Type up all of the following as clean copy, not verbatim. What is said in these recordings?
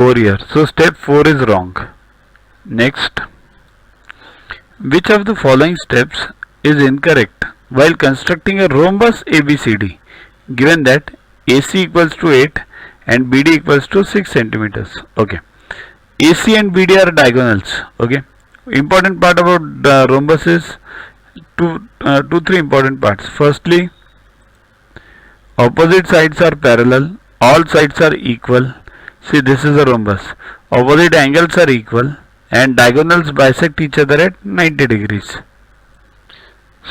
4 here. So step 4 is wrong. Next, which of the following steps is incorrect while constructing a rhombus ABCD given that AC equals to 8 and BD equals to 6 centimeters? Okay. AC and BD are diagonals. Okay. Important part about the rhombus is three important parts. Firstly, opposite sides are parallel, all sides are equal. See, this is a rhombus. Opposite angles are equal and diagonals bisect each other at 90 degrees.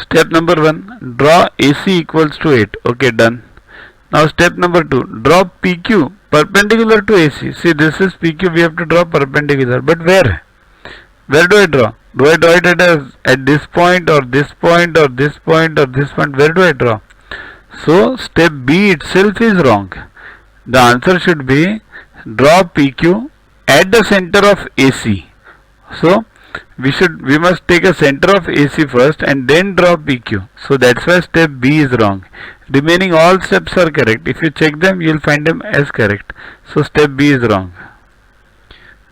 Step number 1, draw AC equals to 8. Okay, done. Now step number 2, draw PQ perpendicular to AC. See, this is PQ, we have to draw perpendicular. But where? Where do I draw? Do I draw it at this point or this point or this point or this point? Where do I draw? So step B itself is wrong. The answer should be draw PQ at the center of AC. So we must take a center of AC first and then draw PQ. So that's why step B is wrong. Remaining all steps are correct. If you check them, you will find them as correct. So step B is wrong.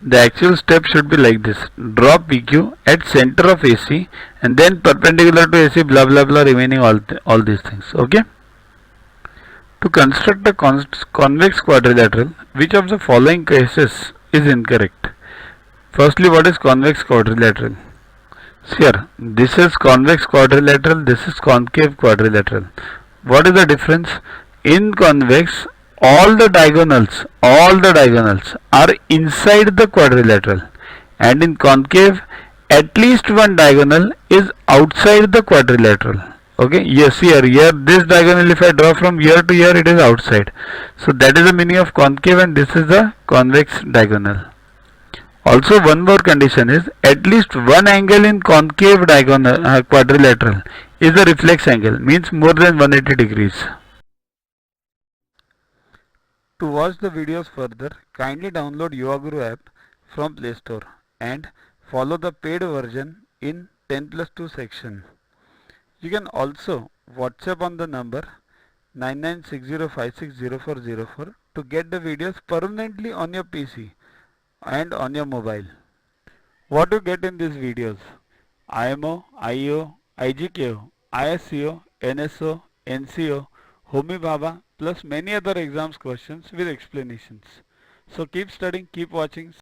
The actual step should be like this: draw PQ at center of AC and then perpendicular to AC, blah blah blah, remaining all these things. Okay. To construct a convex quadrilateral, which of the following cases is incorrect? Firstly, what is convex quadrilateral? See here, this is convex quadrilateral, this is concave quadrilateral. What is the difference? In convex, all the diagonals are inside the quadrilateral, and in concave, at least one diagonal is outside the quadrilateral. Okay, yes, here this diagonal, if I draw from here to here, it is outside. So that is the meaning of concave, and this is the convex diagonal. Also, one more condition is at least one angle in concave diagonal quadrilateral is a reflex angle, means more than 180 degrees. To watch the videos further, kindly download Yoguru app from Play Store and follow the paid version in 10+2 section. You can also WhatsApp on the number 9960560404 to get the videos permanently on your PC and on your mobile. What you get in these videos: IMO, IO, IGKO, ISCO, NSO, NCO, Homi Bhabha, plus many other exams questions with explanations. So keep studying, keep watching.